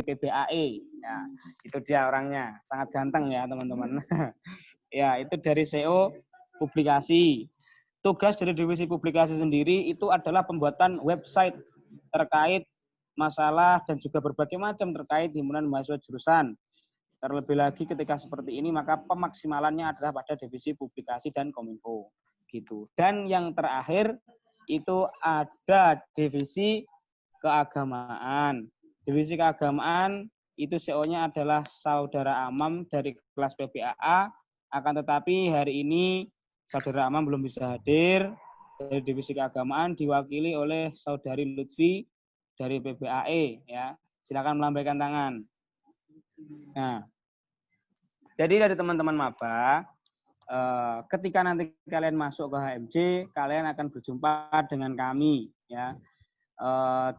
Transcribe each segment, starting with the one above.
PBAE. Ya, itu dia orangnya, sangat ganteng ya teman-teman. Ya, itu dari SEO publikasi. Tugas dari divisi publikasi sendiri itu adalah pembuatan website terkait masalah dan juga berbagai macam terkait himpunan mahasiswa jurusan. Terlebih lagi ketika seperti ini maka pemaksimalannya adalah pada divisi publikasi dan kominfo gitu. Dan yang terakhir itu ada divisi keagamaan. Divisi keagamaan itu CEO-nya adalah saudara Amam dari kelas PBAA, akan tetapi hari ini saudara Amam belum bisa hadir. Dari divisi keagamaan diwakili oleh saudari Lutfi dari PBAE ya. Silakan melambaikan tangan. Nah, jadi dari teman-teman maba, ketika nanti kalian masuk ke HMJ, kalian akan berjumpa dengan kami ya.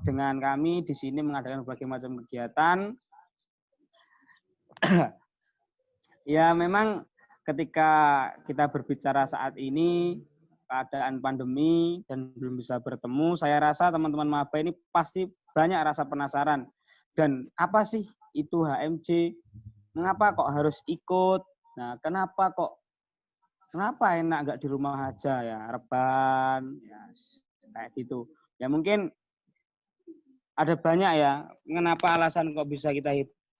Dengan kami di sini mengadakan berbagai macam kegiatan. Ya memang ketika kita berbicara saat ini keadaan pandemi dan belum bisa bertemu, saya rasa teman-teman maba ini pasti banyak rasa penasaran. Dan apa sih itu HMJ? Mengapa kok harus ikut? Nah, kenapa enak nggak di rumah aja ya, rebahan, ya, kayak gitu. Ya mungkin ada banyak ya, kenapa alasan kok bisa kita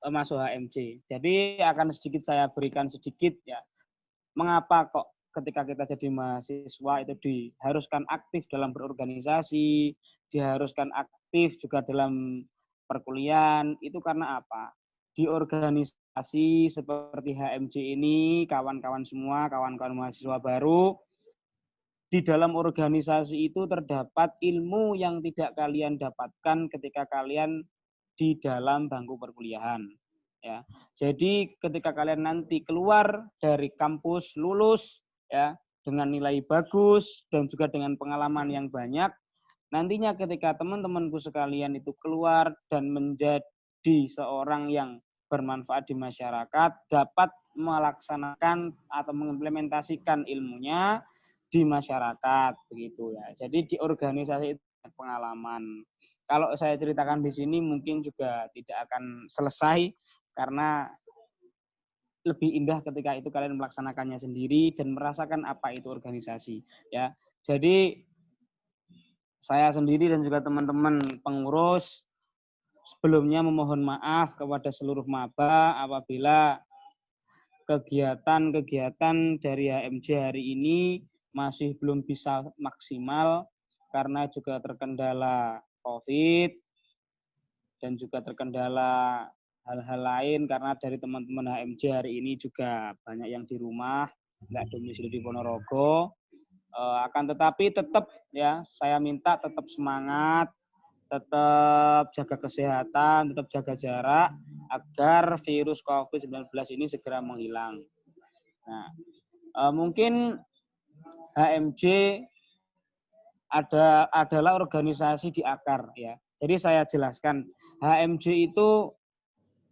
masuk HMJ. Jadi akan sedikit saya berikan sedikit ya, mengapa kok ketika kita jadi mahasiswa itu diharuskan aktif dalam berorganisasi, diharuskan aktif juga dalam perkuliahan, itu karena apa? Di organisasi seperti HMJ ini, kawan-kawan semua, kawan-kawan mahasiswa baru, di dalam organisasi itu terdapat ilmu yang tidak kalian dapatkan ketika kalian di dalam bangku perkuliahan. Ya, jadi ketika kalian nanti keluar dari kampus, lulus ya dengan nilai bagus dan juga dengan pengalaman yang banyak, nantinya ketika teman-temanku sekalian itu keluar dan menjadi seorang yang bermanfaat di masyarakat, dapat melaksanakan atau mengimplementasikan ilmunya di masyarakat begitu ya. Jadi di organisasi itu pengalaman. Kalau saya ceritakan di sini mungkin juga tidak akan selesai karena lebih indah ketika itu kalian melaksanakannya sendiri dan merasakan apa itu organisasi ya. Jadi saya sendiri dan juga teman-teman pengurus sebelumnya memohon maaf kepada seluruh maba apabila kegiatan-kegiatan dari HMJ hari ini masih belum bisa maksimal karena juga terkendala COVID dan juga terkendala hal-hal lain karena dari teman-teman HMJ hari ini juga banyak yang di rumah, nggak domisili di Ponorogo. Akan tetapi tetap ya, saya minta tetap semangat, tetap jaga kesehatan, tetap jaga jarak agar virus COVID-19 ini segera menghilang. Nah, mungkin HMJ adalah organisasi di akar ya. Jadi saya jelaskan, HMJ itu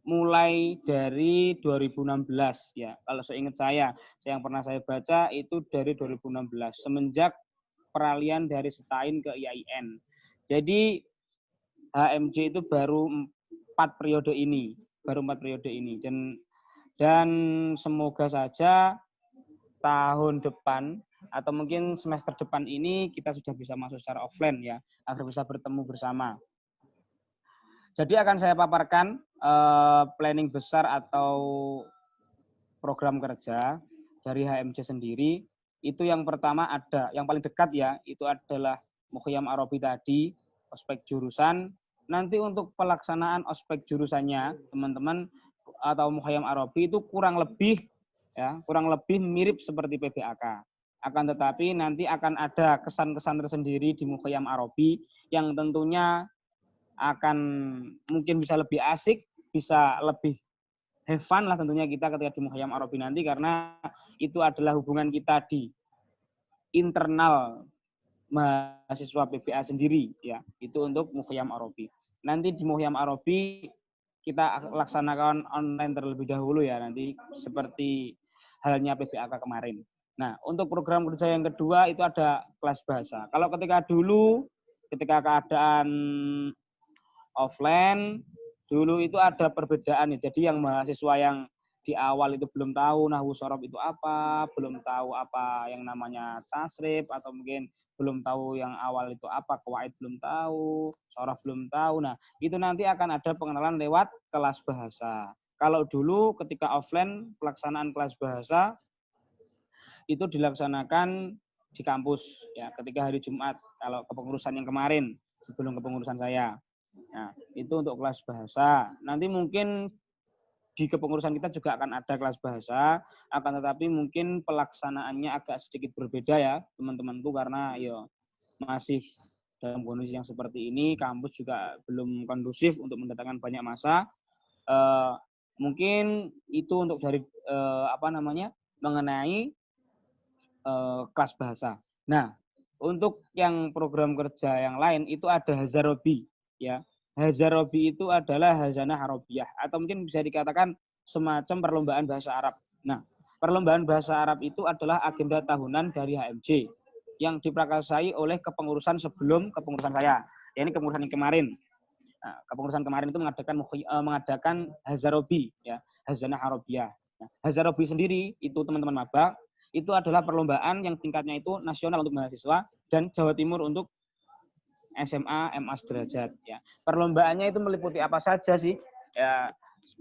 mulai dari 2016 ya. Kalau seingat saya yang pernah saya baca itu dari 2016 semenjak peralihan dari Setain ke IAIN. Jadi HMJ itu baru 4 periode ini, dan semoga saja tahun depan atau mungkin semester depan ini kita sudah bisa masuk secara offline ya, agar bisa bertemu bersama. Jadi akan saya paparkan planning besar atau program kerja dari HMJ sendiri. Itu yang pertama ada, yang paling dekat ya, itu adalah Mukhyam Arabi tadi, ospek jurusan. Nanti untuk pelaksanaan ospek jurusannya, teman-teman, atau Mukhyam Arabi itu kurang lebih mirip seperti PBAK. Akan tetapi nanti akan ada kesan-kesan tersendiri di Mukhyam Arabi yang tentunya akan mungkin bisa lebih asik, bisa lebih have fun lah tentunya kita ketika di Mukhyam Arabi nanti, karena itu adalah hubungan kita di internal mahasiswa PBA sendiri ya. Itu untuk Mukhyam Arabi. Nanti di Mukhyam Arabi kita laksanakan online terlebih dahulu ya, nanti seperti halnya PBAK kemarin. Nah, untuk program kerja yang kedua itu ada kelas bahasa. Kalau ketika keadaan offline dulu itu ada perbedaan ya. Jadi yang mahasiswa yang di awal itu belum tahu nahwu shorof itu apa, belum tahu apa yang namanya tasrif, atau mungkin belum tahu yang awal itu apa, qawaid belum tahu, shorof belum tahu. Nah, itu nanti akan ada pengenalan lewat kelas bahasa. Kalau dulu ketika offline pelaksanaan kelas bahasa itu dilaksanakan di kampus ya ketika hari Jumat kalau kepengurusan yang kemarin sebelum kepengurusan saya. Nah, itu untuk kelas bahasa. Nanti mungkin di kepengurusan kita juga akan ada kelas bahasa, akan tetapi mungkin pelaksanaannya agak sedikit berbeda ya teman-temanku karena ya masih dalam kondisi yang seperti ini, kampus juga belum kondusif untuk mendatangkan banyak massa. Mungkin itu untuk dari mengenai kelas bahasa. Nah, untuk yang program kerja yang lain itu ada Hazarobi ya. Hazarobi itu adalah hazanah Arabiyah atau mungkin bisa dikatakan semacam perlombaan bahasa Arab. Nah, perlombaan bahasa Arab itu adalah agenda tahunan dari HMJ yang diprakarsai oleh kepengurusan sebelum kepengurusan saya. Ya, ini kepengurusan yang kemarin. Nah, kepengurusan kemarin itu mengadakan Hazarobi ya, hazanah Arabiyah. Nah, Hazarobi sendiri itu teman-teman maba itu adalah perlombaan yang tingkatnya itu nasional untuk mahasiswa dan Jawa Timur untuk SMA, MA sederajat. Ya. Perlombaannya itu meliputi apa saja sih? Ya,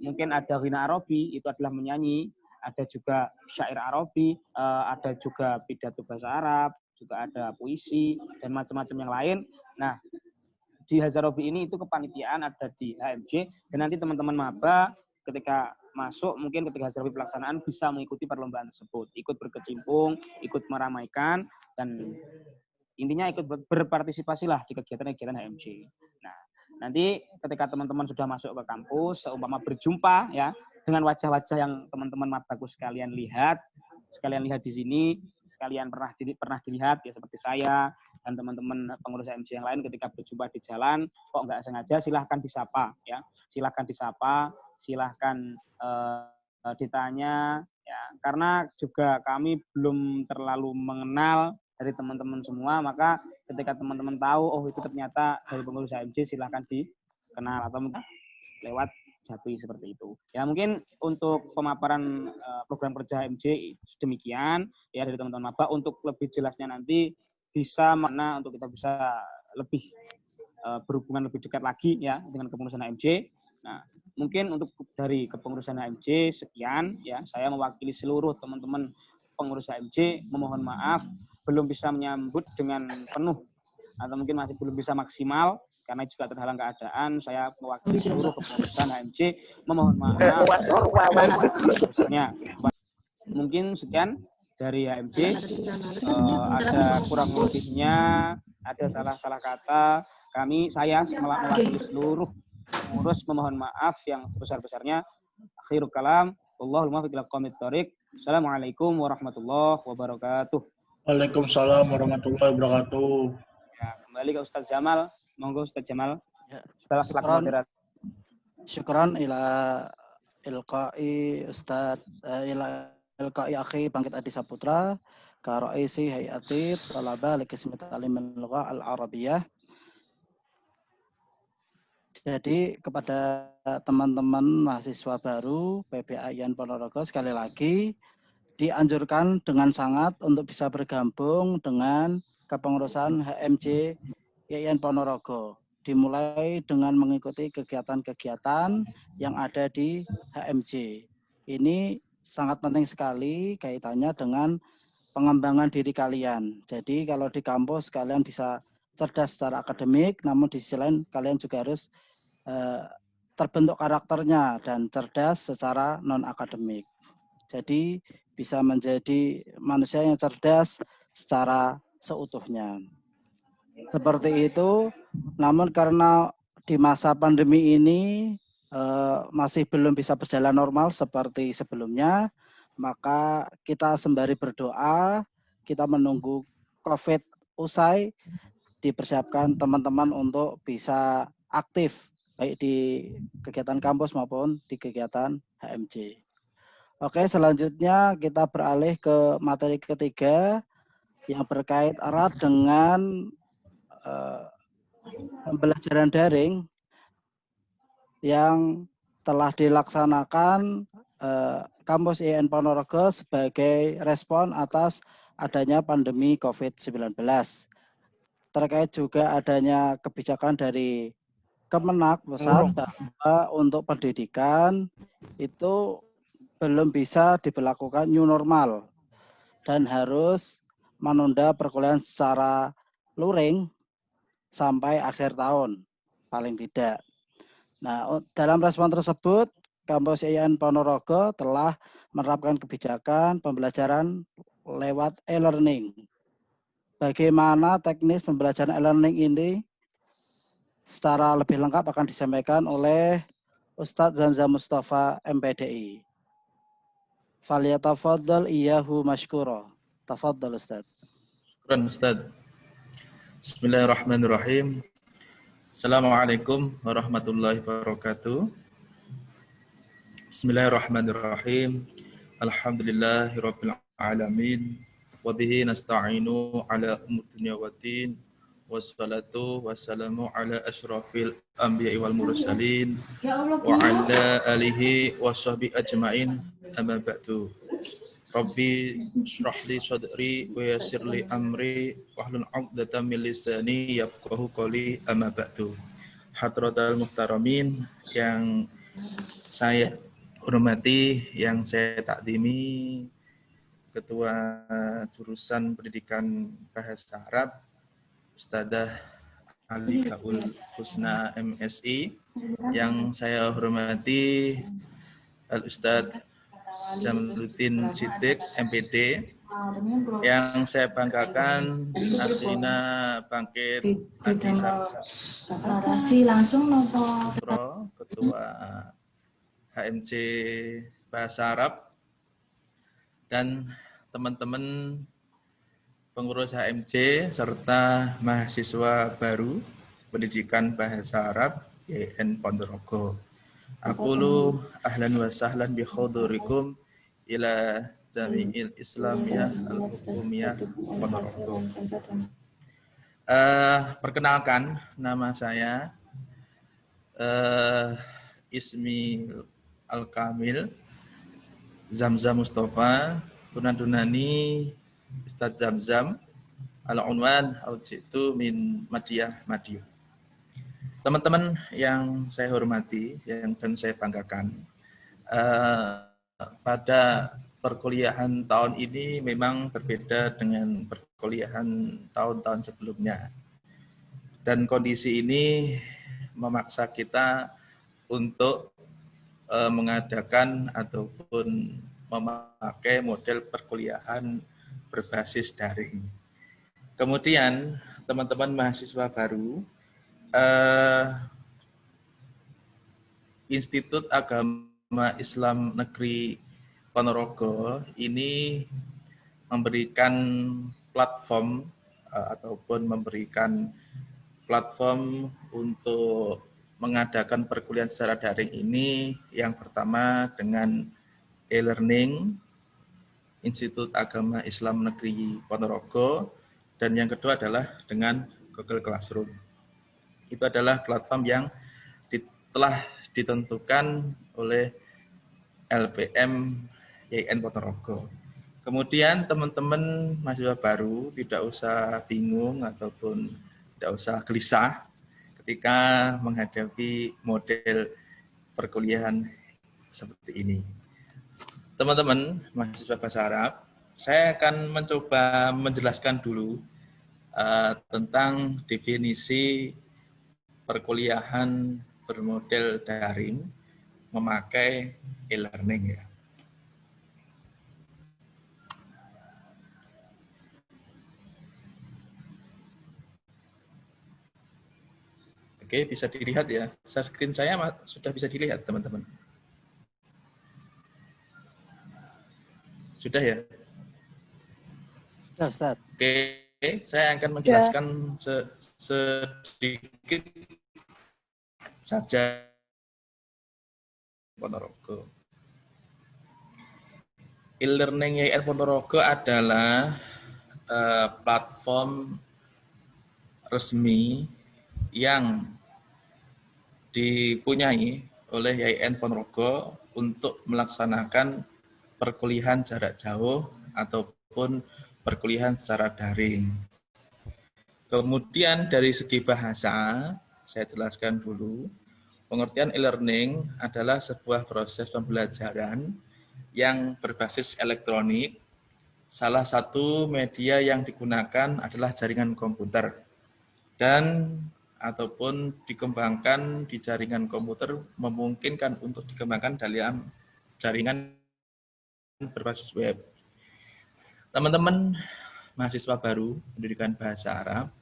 mungkin ada Ghina Arabi, itu adalah menyanyi. Ada juga syair Arabi, ada juga pidato bahasa Arab, juga ada puisi, dan macam-macam yang lain. Nah, di Hazarobi ini itu kepanitiaan ada di HMJ, dan nanti teman-teman maba ketika masuk mungkin ketika hasil pelaksanaan bisa mengikuti perlombaan tersebut, ikut berkecimpung, ikut meramaikan, dan intinya ikut berpartisipasilah di kegiatan-kegiatan HMJ. Nah, nanti ketika teman-teman sudah masuk ke kampus, seumpama berjumpa ya dengan wajah-wajah yang teman-teman mabaku sekalian lihat di sini, sekalian pernah dilihat ya seperti saya dan teman-teman pengurus HMJ yang lain ketika berjumpa di jalan, kok nggak sengaja silahkan disapa ya, silahkan ditanya ya, karena juga kami belum terlalu mengenal dari teman-teman semua, maka ketika teman-teman tahu oh itu ternyata dari pengurus HMJ, silahkan dikenal atau mungkin lewat Japi seperti itu. Ya mungkin untuk pemaparan program kerja HMJ demikian ya dari teman-teman maba. Untuk lebih jelasnya nanti bisa mana untuk kita bisa lebih berhubungan lebih dekat lagi ya dengan kepengurusan HMJ. Nah, mungkin untuk dari kepengurusan HMJ sekian ya, saya mewakili seluruh teman-teman pengurus HMJ memohon maaf belum bisa menyambut dengan penuh atau mungkin masih belum bisa maksimal karena juga terhalang keadaan. Saya mewakili seluruh kepengurusan HMJ memohon maaf besarnya. Mungkin sekian dari HMJ. Ada kurang lebihnya, ada salah-salah kata, saya mewakili seluruh pengurus memohon maaf yang sebesar-besarnya. Akhirul kalam, wallahul muwaffiq ila aqwamit thoriq. Assalamualaikum warahmatullahi wabarakatuh. Waalaikumsalam warahmatullahi wabarakatuh. Ya, kembali ke Ustadz Jamal. Monggo Ustadz Jamal. Ya. Setelah moderat. Syukran ila ilqai Ustadz ila ilqai akhi Bangkit Adi Saputra ka raisi hayati talaba li qismi ta'lim al-lughah al-arabiyah. Jadi kepada teman-teman mahasiswa baru PPA IAIN Ponorogo sekali lagi dianjurkan dengan sangat untuk bisa bergabung dengan kepengurusan HMJ IAIN Ponorogo. Dimulai dengan mengikuti kegiatan-kegiatan yang ada di HMJ. Ini sangat penting sekali kaitannya dengan pengembangan diri kalian. Jadi kalau di kampus kalian bisa cerdas secara akademik, namun di sisi lain kalian juga harus terbentuk karakternya dan cerdas secara non-akademik. Jadi bisa menjadi manusia yang cerdas secara seutuhnya. Seperti itu, namun karena di masa pandemi ini masih belum bisa berjalan normal seperti sebelumnya, maka kita sembari berdoa, kita menunggu COVID usai, dipersiapkan teman-teman untuk bisa aktif baik di kegiatan kampus maupun di kegiatan HMJ. Oke, selanjutnya kita beralih ke materi ketiga yang berkait erat dengan pembelajaran daring. yang telah dilaksanakan Kampus IAIN Ponorogo sebagai respon atas adanya pandemi COVID-19. Terkait juga adanya kebijakan dari Kemenak Pusat bahwa untuk pendidikan itu belum bisa diberlakukan new normal dan harus menunda perkuliahan secara luring sampai akhir tahun paling tidak. Nah, dalam respon tersebut, Kampus IAIN Ponorogo telah menerapkan kebijakan pembelajaran lewat e-learning. Bagaimana teknis pembelajaran e-learning ini secara lebih lengkap akan disampaikan oleh Ustadz Zamzam Mustafa MPDI. Falyatafaddal iyyahu mashkura. Tafaddal Ustadz. Syukran Ustadz. Bismillahirrahmanirrahim. Assalamualaikum warahmatullahi wabarakatuh. Bismillahirrahmanirrahim. Alhamdulillahirabbil alamin. Wa bihi nasta'inu ala umuri dunya waddin. Wassalatu wassalamu ala asyrafil anbiya'i wal mursalin wa ala alihi washabihi ajmain. Amma ba'du. Rabbi shrah li sadri wa yassir li amri wahlul 'uqdatam min lisani yafqahu qawli. Amma ba'du. Hadratal muhtaramin yang saya hormati, yang saya takdimi, Ketua Jurusan Pendidikan Bahasa Arab Ustadzah Ali Kaul Husna MSI, yang saya hormati Al-Ustadz Jamaluddin Siddiq MPD, yang saya banggakan Aslina Bangkit Adi langsung Ketua HMC Bahasa Arab, dan teman-teman pengurus HMC serta mahasiswa baru pendidikan Bahasa Arab IAIN Ponorogo. Aqulu ahlan wa sahlan bi hudurikum ila Jami'il Islamiyah Al-Hukumiyah Ponorogo. Perkenalkan, nama saya Ismi Al-Kamil Zamzam Mustafa, tunadunani Ustadz Zamzam, al-unwan al-jitu min Madiyah Madiun. Teman-teman yang saya hormati, dan saya banggakan, pada perkuliahan tahun ini memang berbeda dengan perkuliahan tahun-tahun sebelumnya. Dan kondisi ini memaksa kita untuk mengadakan ataupun memakai model perkuliahan berbasis daring. Kemudian teman-teman mahasiswa baru, Institut Agama Islam Negeri Ponorogo ini memberikan platform ataupun memberikan platform untuk mengadakan perkuliahan secara daring ini. Yang pertama dengan e-learning Institut Agama Islam Negeri Ponorogo, dan yang kedua adalah dengan Google Classroom. Itu adalah platform yang telah ditentukan oleh LPM IAIN Ponorogo. Kemudian teman-teman mahasiswa baru tidak usah bingung ataupun tidak usah gelisah ketika menghadapi model perkuliahan seperti ini. Teman-teman mahasiswa Bahasa Arab, saya akan mencoba menjelaskan dulu tentang definisi perkuliahan bermodel daring memakai e-learning ya. Oke, bisa dilihat ya. Screen saya sudah bisa dilihat, teman-teman. Sudah ya? Ya, Ustaz. Oke, saya akan menjelaskan sedikit saja Ponorogo. E-learning IAIN Ponorogo adalah platform resmi yang dipunyai oleh YIN Ponorogo untuk melaksanakan perkuliahan jarak jauh ataupun perkuliahan secara daring. Kemudian dari segi bahasa, saya jelaskan dulu. Pengertian e-learning adalah sebuah proses pembelajaran yang berbasis elektronik. Salah satu media yang digunakan adalah jaringan komputer dan ataupun dikembangkan di jaringan komputer memungkinkan untuk dikembangkan dalam jaringan berbasis web. Teman-teman mahasiswa baru pendidikan bahasa Arab,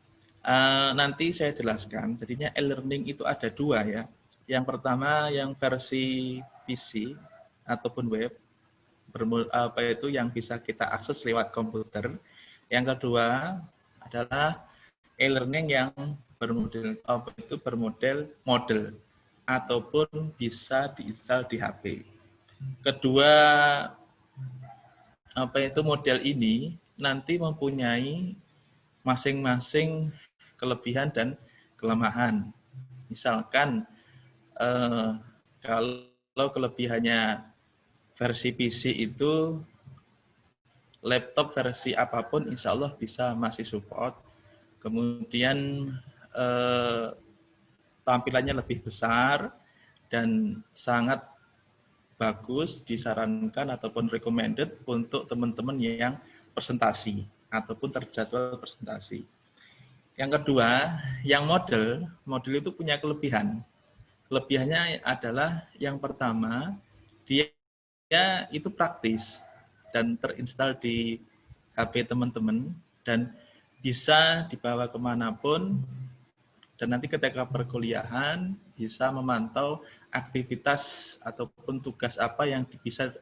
nanti saya jelaskan. Jadinya e-learning itu ada dua ya. Yang pertama yang versi PC ataupun web, yang bisa kita akses lewat komputer. Yang kedua adalah e-learning yang bermodel model ataupun bisa diinstal di HP. Kedua model ini nanti mempunyai masing-masing kelebihan dan kelemahan. Misalkan kalau kelebihannya versi PC itu laptop versi apapun insya Allah bisa masih support. Kemudian tampilannya lebih besar dan sangat bagus, disarankan ataupun recommended untuk teman-teman yang presentasi ataupun terjadwal presentasi. Yang kedua, yang model itu punya kelebihan. Kelebihannya adalah yang pertama, dia itu praktis dan terinstal di HP teman-teman dan bisa dibawa kemanapun, dan nanti ketika perkuliahan bisa memantau aktivitas ataupun tugas apa yang bisa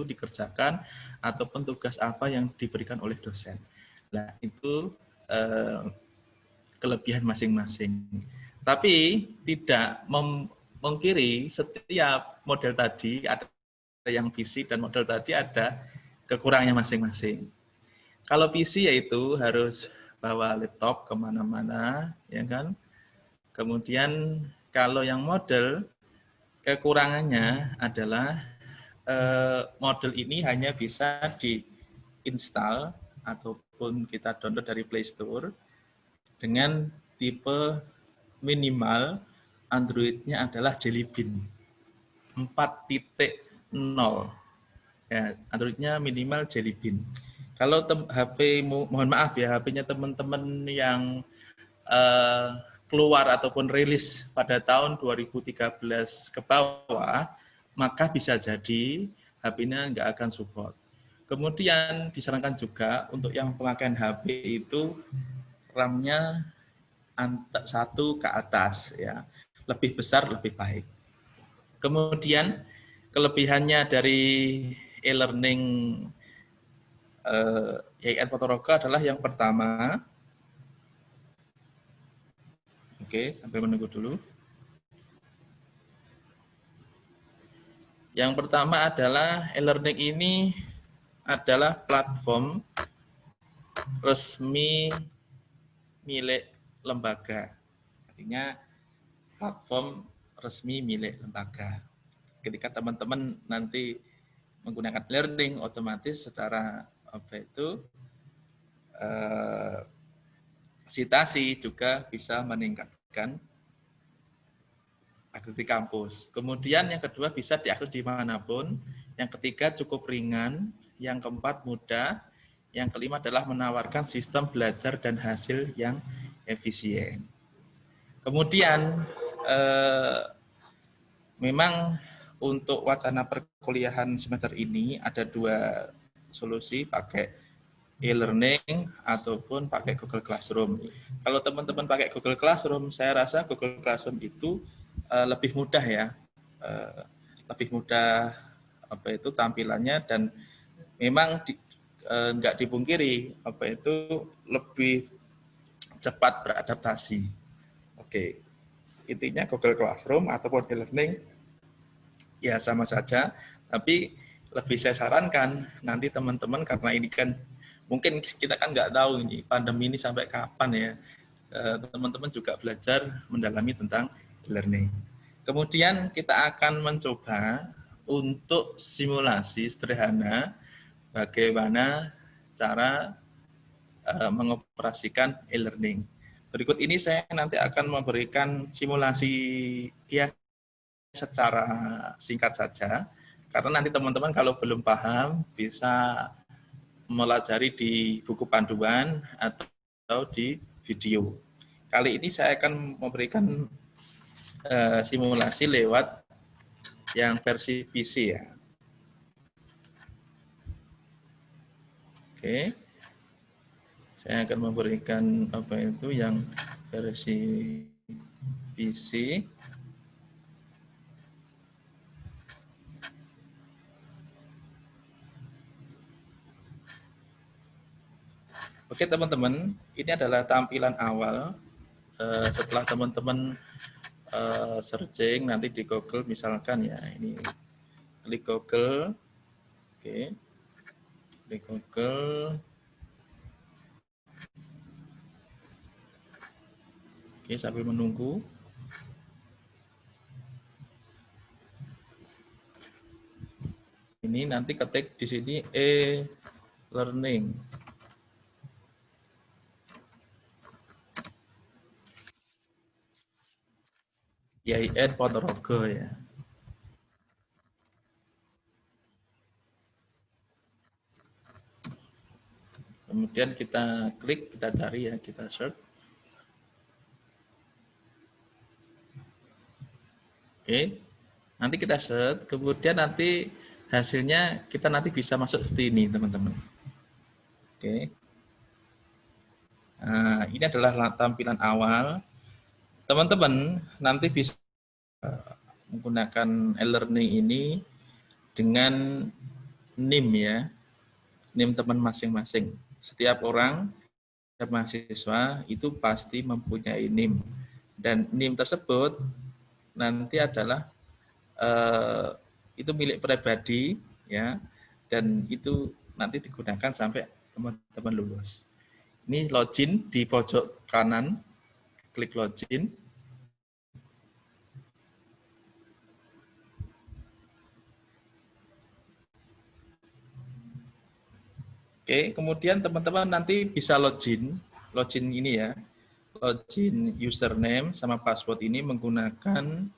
dikerjakan ataupun tugas apa yang diberikan oleh dosen. Nah, itu kelebihan masing-masing. Tapi tidak memungkiri setiap model tadi ada yang PC dan model tadi ada kekurangannya masing-masing. Kalau PC yaitu harus bawa laptop kemana-mana, ya kan? Kemudian kalau yang model, kekurangannya adalah model ini hanya bisa diinstal ataupun kita download dari Play Store dengan tipe minimal Android-nya adalah Jelly Bean 4.0. Ya, Android-nya minimal Jelly Bean. Kalau mohon maaf ya, HP-nya teman-teman yang keluar ataupun rilis pada tahun 2013 ke bawah, maka bisa jadi HP-nya nggak akan support. Kemudian disarankan juga untuk yang pemakaian HP itu RAM-nya 1 ke atas, ya, lebih besar lebih baik. Kemudian kelebihannya dari e-learning YIN Ponorogo adalah yang pertama, sampai menunggu dulu. Yang pertama adalah e-learning ini adalah platform resmi milik lembaga. Artinya platform resmi milik lembaga. Ketika teman-teman nanti menggunakan learning, otomatis secara citasi juga bisa meningkatkan akses di kampus. Kemudian yang kedua bisa diakses dimanapun. Yang ketiga cukup ringan. Yang keempat mudah. Yang kelima adalah menawarkan sistem belajar dan hasil yang efisien. Kemudian memang untuk wacana perkuliahan semester ini ada dua solusi, pakai e-learning ataupun pakai Google Classroom. Kalau teman-teman pakai Google Classroom, saya rasa Google Classroom itu lebih mudah ya, lebih mudah tampilannya, dan memang nggak dipungkiri lebih cepat beradaptasi. Intinya Google Classroom ataupun e-learning ya sama saja, tapi lebih saya sarankan nanti teman-teman, karena ini kan mungkin kita kan nggak tahu ini pandemi ini sampai kapan ya, teman-teman juga belajar mendalami tentang e-learning. Kemudian kita akan mencoba untuk simulasi sederhana bagaimana cara mengoperasikan e-learning. Berikut ini saya nanti akan memberikan simulasi ya secara singkat saja, karena nanti teman-teman kalau belum paham bisa melajari di buku panduan atau di video. Kali ini saya akan memberikan simulasi lewat yang versi PC ya. Oke. Saya akan memberikan apa itu yang versi PC. Oke teman-teman, ini adalah tampilan awal. Setelah teman-teman searching nanti di Google misalkan ya, ini klik Google, oke, klik Google, oke sambil menunggu. Ini nanti ketik di sini e-learning. IAIN Ponorogo ya. Kemudian kita klik, kita cari ya, kita search. Oke, nanti kita search, kemudian nanti hasilnya kita nanti bisa masuk seperti ini teman-teman. Oke, nah, ini adalah tampilan awal. Teman-teman nanti bisa menggunakan e-learning ini dengan NIM ya, NIM teman masing-masing. Setiap orang, setiap mahasiswa itu pasti mempunyai NIM. Dan NIM tersebut nanti adalah itu milik pribadi ya, dan itu nanti digunakan sampai teman-teman lulus. Ini login di pojok kanan, klik login. Oke, kemudian teman-teman nanti bisa login ini ya, login username sama password ini menggunakan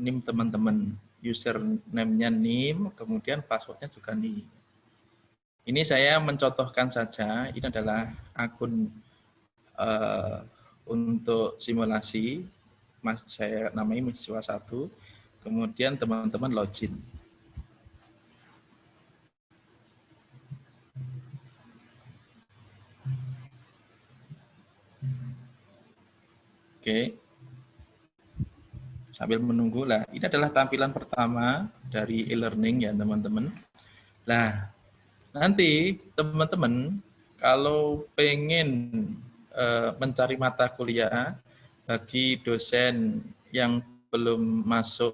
NIM teman-teman. Username-nya NIM, kemudian passwordnya juga NIM. Ini saya mencontohkan saja, ini adalah akun untuk simulasi, saya namai mahasiswa 1, kemudian teman-teman login. Oke, sambil menunggu lah. Ini adalah tampilan pertama dari e-learning ya teman-teman. Nah, nanti teman-teman kalau pengen mencari mata kuliah bagi dosen yang belum masuk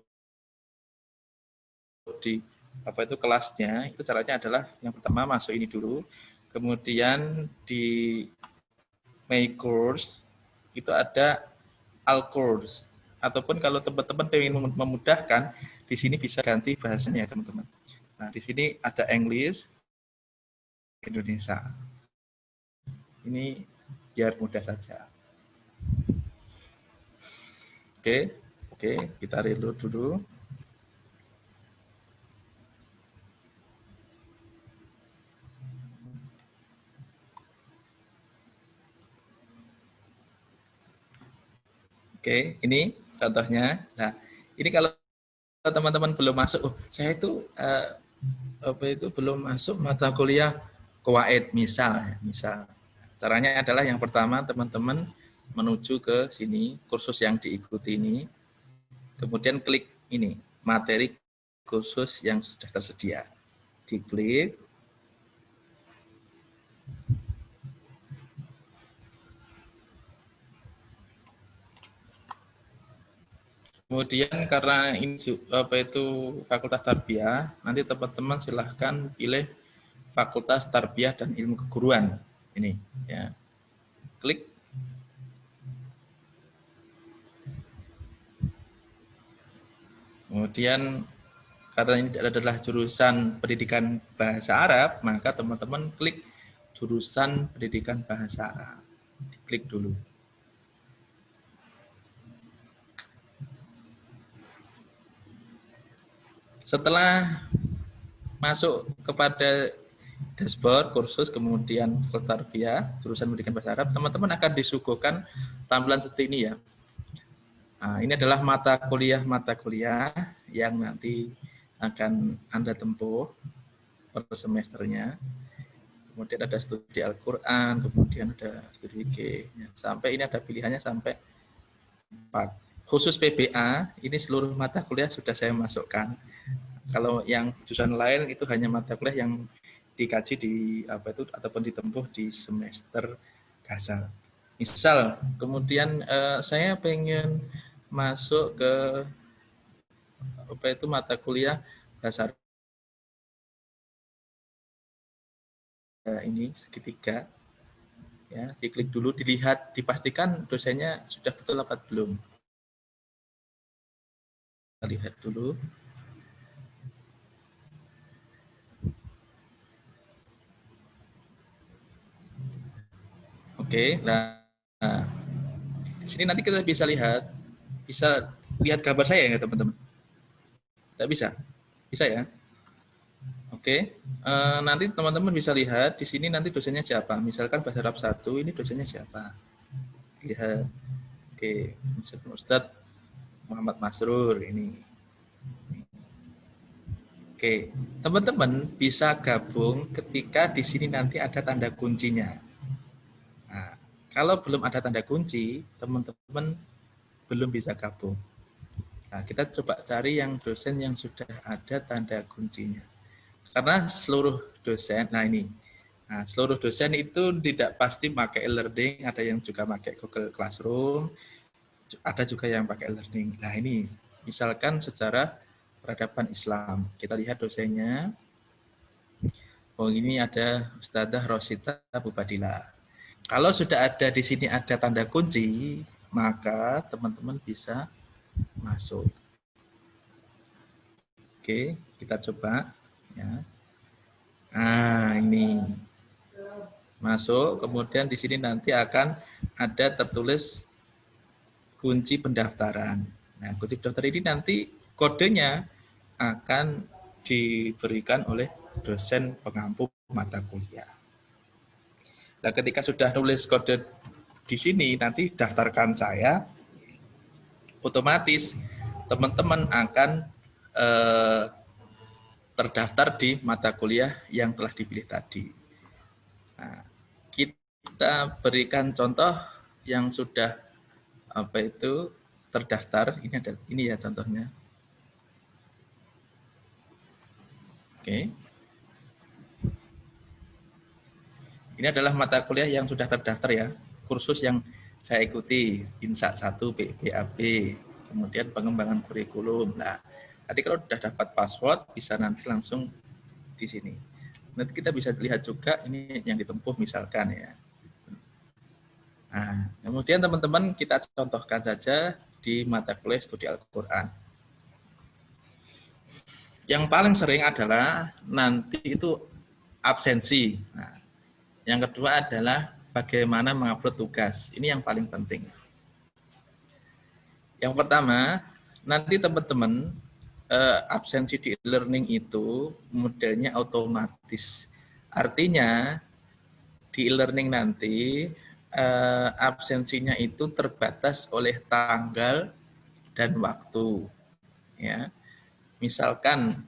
di apa itu kelasnya, itu caranya adalah yang pertama masuk ini dulu, kemudian di My Course itu ada All Course, ataupun kalau teman-teman pengen memudahkan, di sini bisa ganti bahasanya teman-teman. Nah, di sini ada English, Indonesia. Ini biar mudah saja. Oke, kita reload dulu. Oke, ini contohnya. Nah, ini kalau teman-teman belum masuk, saya itu belum masuk mata kuliah Kuwait misal. Caranya adalah yang pertama teman-teman menuju ke sini, kursus yang diikuti ini, kemudian klik ini, materi kursus yang sudah tersedia. Diklik. Kemudian karena ini Fakultas Tarbiyah, nanti teman-teman silahkan pilih Fakultas Tarbiyah dan Ilmu Keguruan. Ini ya. Klik. Kemudian karena ini adalah jurusan pendidikan bahasa Arab, maka teman-teman klik jurusan pendidikan bahasa Arab. Klik dulu. Setelah masuk kepada dashboard kursus, kemudian tarbiyah, jurusan pendidikan bahasa Arab, teman-teman akan disuguhkan tampilan seperti ini ya. Nah, ini adalah mata kuliah yang nanti akan Anda tempuh per semesternya. Kemudian ada studi Al-Quran, kemudian ada studi IG. Sampai ini ada pilihannya sampai 4. Khusus PBA, ini seluruh mata kuliah sudah saya masukkan. Kalau yang jurusan lain itu hanya mata kuliah yang dikaji di ataupun ditempuh di semester gasal. Misal, kemudian saya pengen masuk ke mata kuliah bahasa Arab. Ini segitiga. Ya, diklik dulu, dilihat, dipastikan dosennya sudah betul apa belum. Kita lihat dulu. Oke, nah di sini nanti kita bisa lihat gambar saya ya teman-teman. Tidak bisa? Bisa ya? Oke, nanti teman-teman bisa lihat di sini nanti dosennya siapa. Misalkan bahasa Arab 1 ini dosennya siapa. Lihat. Oke, misalkan Ustadz Muhammad Masrur ini. Oke, teman-teman bisa gabung ketika di sini nanti ada tanda kuncinya. Nah, kalau belum ada tanda kunci, teman-teman belum bisa gabung. Nah, kita coba cari yang dosen yang sudah ada tanda kuncinya. Karena seluruh dosen, seluruh dosen itu tidak pasti pakai e-learning, ada yang juga pakai Google Classroom, ada juga yang pakai e-learning. Nah ini, misalkan sejarah peradaban Islam, kita lihat dosennya. Oh ini ada Ustadzah Rosita Bubadila. Kalau sudah ada di sini ada tanda kunci, maka teman-teman bisa masuk. Oke, kita coba. Ya. Nah, ini masuk, kemudian di sini nanti akan ada tertulis kunci pendaftaran. Nah, kunci pendaftaran ini nanti kodenya akan diberikan oleh dosen pengampu mata kuliah. Nah, ketika sudah nulis kode di sini, nanti daftarkan saya, otomatis teman-teman akan terdaftar di mata kuliah yang telah dipilih tadi. Nah, kita berikan contoh yang sudah terdaftar. Ini ya contohnya. Oke. Ini adalah mata kuliah yang sudah terdaftar ya. Kursus yang saya ikuti, INSA 1 BAB, kemudian pengembangan kurikulum. Nah, tadi kalau sudah dapat password, bisa nanti langsung di sini. Nanti kita bisa lihat juga ini yang ditempuh misalkan ya. Nah, kemudian teman-teman kita contohkan saja di mata kuliah studi Al-Quran. Yang paling sering adalah nanti itu absensi. Nah, yang kedua adalah bagaimana mengupload tugas. Ini yang paling penting. Yang pertama, nanti teman-teman absensi di e-learning itu modelnya otomatis. Artinya di e-learning nanti absensinya itu terbatas oleh tanggal dan waktu. Ya, misalkan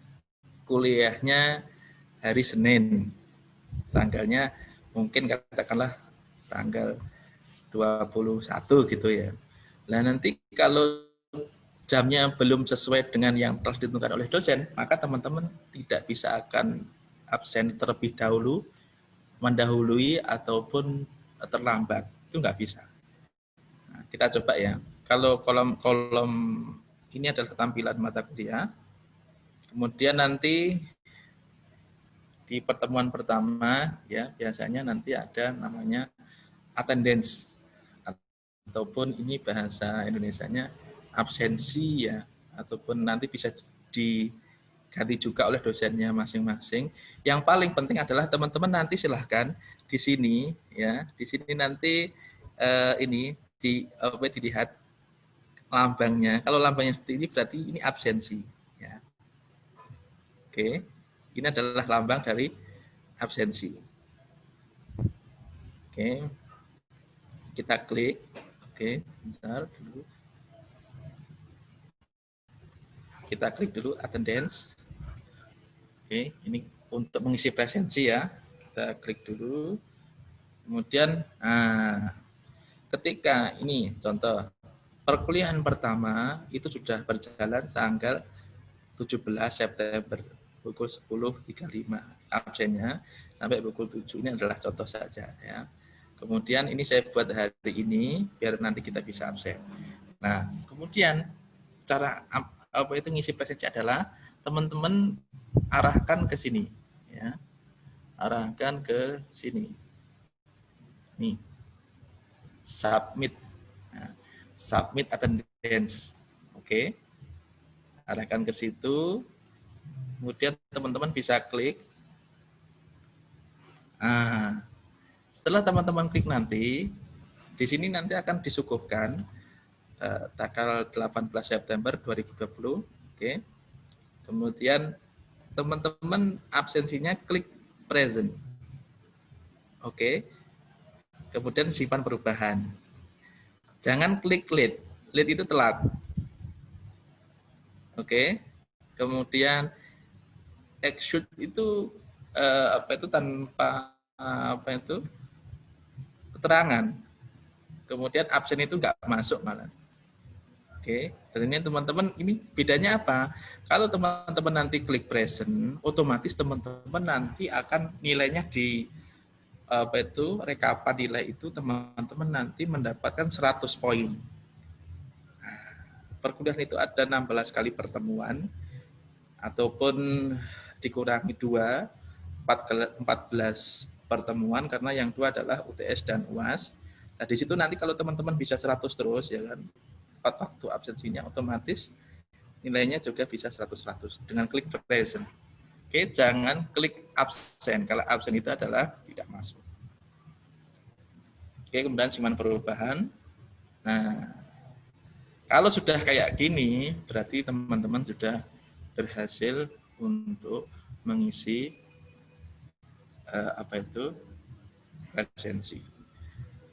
kuliahnya hari Senin, tanggalnya mungkin katakanlah tanggal 21 gitu ya. Nah nanti kalau jamnya belum sesuai dengan yang telah ditentukan oleh dosen, maka teman-teman tidak bisa akan absen terlebih dahulu, mendahului ataupun terlambat. Itu nggak bisa. Nah, kita coba ya. Kalau kolom ini adalah ketampilan mata kuliah. Kemudian nanti di pertemuan pertama ya biasanya nanti ada namanya attendance ataupun ini bahasa Indonesianya absensi ya, ataupun nanti bisa diganti juga oleh dosennya masing-masing. Yang paling penting adalah teman-teman nanti silahkan di sini ya, di sini nanti ini dilihat lambangnya. Kalau lambangnya seperti ini berarti ini absensi ya. Oke. Ini adalah lambang dari absensi. Oke. Kita klik. Oke, bentar dulu. Kita klik dulu attendance. Oke, ini untuk mengisi presensi ya. Kita klik dulu. Kemudian ketika ini contoh perkuliahan pertama itu sudah berjalan tanggal 17 September pukul 10.35 absennya sampai pukul 7. Ini adalah contoh saja ya. Kemudian ini saya buat hari ini biar nanti kita bisa absen. Nah, kemudian cara apa itu ngisi presensi adalah teman-teman arahkan ke sini ya. Arahkan ke sini. Nih. Submit. Nah, submit attendance. Oke. Arahkan ke situ. Kemudian teman-teman bisa klik. Setelah teman-teman klik nanti, di sini nanti akan disuguhkan tanggal 18 September 2020. Oke. Kemudian teman-teman absensinya klik present. Oke. Kemudian simpan perubahan. Jangan klik late. Late itu telat. Oke. Kemudian execute itu tanpa keterangan. Kemudian absen itu nggak masuk malah. Oke, dan ini teman-teman, ini bedanya apa? Kalau teman-teman nanti klik present, otomatis teman-teman nanti akan nilainya di rekapan nilai itu teman-teman nanti mendapatkan 100 poin. Perkuliahan itu ada 16 kali pertemuan ataupun dikurangi 2, 14 pertemuan karena yang 2 adalah UTS dan UAS. Nah, di situ nanti kalau teman-teman bisa 100 terus ya kan, 4 waktu absensinya otomatis nilainya juga bisa 100-100 dengan klik present. Oke, jangan klik absen. Kalau absen itu adalah tidak masuk. Oke, kemudian simpan perubahan. Nah, kalau sudah kayak gini, berarti teman-teman sudah berhasil untuk mengisi presensi.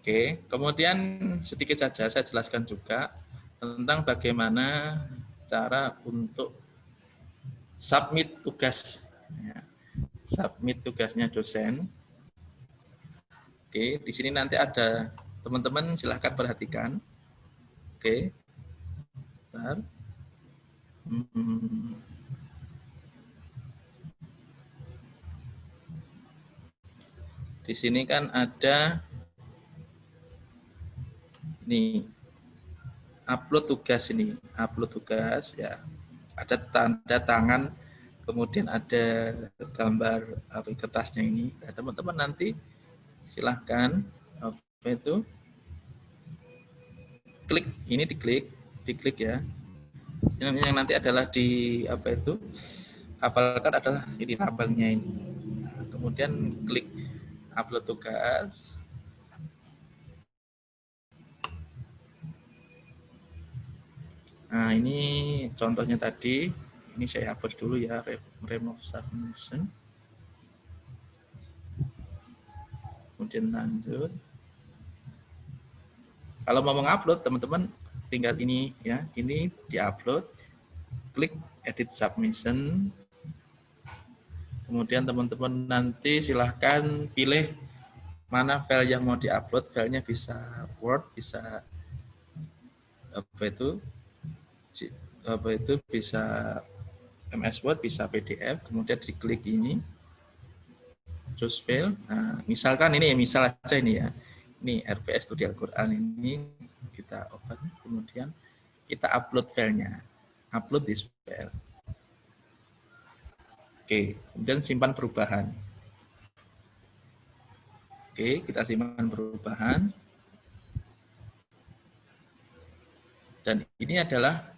Oke, kemudian sedikit saja saya jelaskan juga tentang bagaimana cara untuk submit tugas. Ya. Submit tugasnya dosen. Oke, di sini nanti ada teman-teman silahkan perhatikan. Oke, bentar. Di sini kan ada nih upload tugas ini, upload tugas ya. Ada tanda tangan, kemudian ada gambar kertasnya ini. Nah, teman-teman nanti silahkan klik ini, diklik ya. Yang nanti adalah hafalkan adalah ini lambangnya ini. Nah, kemudian klik upload tugas. Nah, ini contohnya tadi. Ini saya hapus dulu ya, remove submission. Kemudian lanjut. Kalau mau mengupload, teman-teman tinggal ini ya, ini diupload. Klik edit submission. Kemudian teman-teman nanti silahkan pilih mana file yang mau diupload. Filenya bisa Word, bisa bisa MS Word, bisa PDF. Kemudian diklik ini, choose file. Nah, misalkan ini, misal aja ini ya. Ini RPS Studi Al-Quran ini kita open. Kemudian kita upload filenya. Upload this file. Oke, kemudian simpan perubahan. Oke, kita simpan perubahan. Dan ini adalah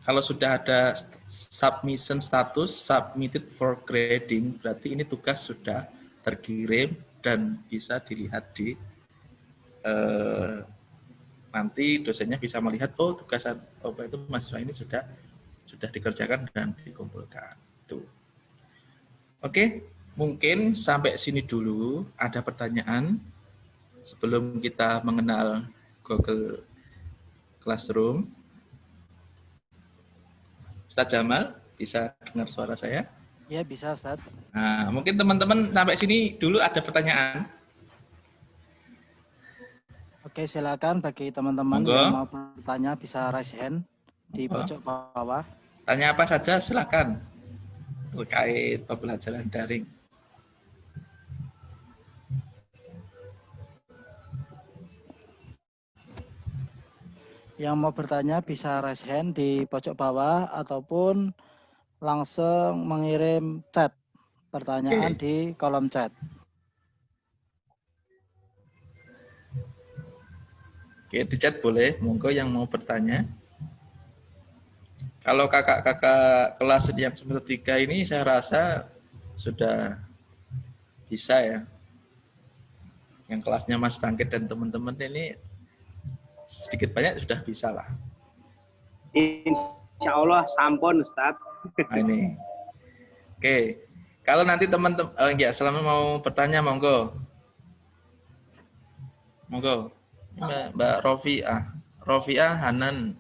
Kalau sudah ada submission status submitted for grading, berarti ini tugas sudah terkirim dan bisa dilihat di nanti dosennya bisa melihat tugas itu mahasiswa ini sudah dikerjakan dan dikumpulkan. Tuh. Oke, mungkin sampai sini dulu. Ada pertanyaan sebelum kita mengenal Google Classroom? Ustadz Jamal, bisa dengar suara saya? Ya, bisa Ustadz. Nah, mungkin teman-teman sampai sini dulu ada pertanyaan. Oke, silakan bagi teman-teman yang mau bertanya bisa raise hand di pojok bawah. Tanya apa saja silakan terkait pembelajaran daring. Yang mau bertanya bisa raise hand di pojok bawah ataupun langsung mengirim chat pertanyaan di kolom chat. Oke, di chat boleh, monggo yang mau bertanya. Kalau kakak-kakak kelas yang semester 3 ini saya rasa sudah bisa ya. Yang kelasnya Mas Bangkit dan teman-teman ini sedikit banyak sudah bisa lah. Insya Allah sampun Ustadz. Nah, ini. Oke, kalau nanti teman-teman, selama mau bertanya monggo. Monggo. Mbak Rofiah Hanan.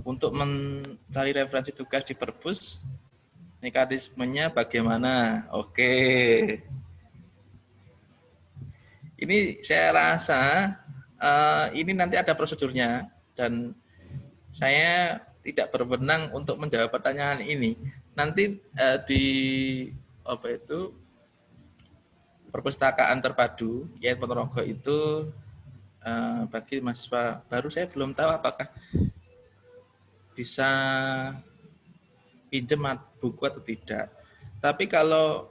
Untuk mencari referensi tugas di Perpus, mekanismenya bagaimana? Oke. Ini saya rasa ini nanti ada prosedurnya dan saya tidak berwenang untuk menjawab pertanyaan ini. Nanti di perpustakaan terpadu YN Ponorogo itu bagi mahasiswa baru saya belum tahu apakah bisa pinjam buku atau tidak. Tapi kalau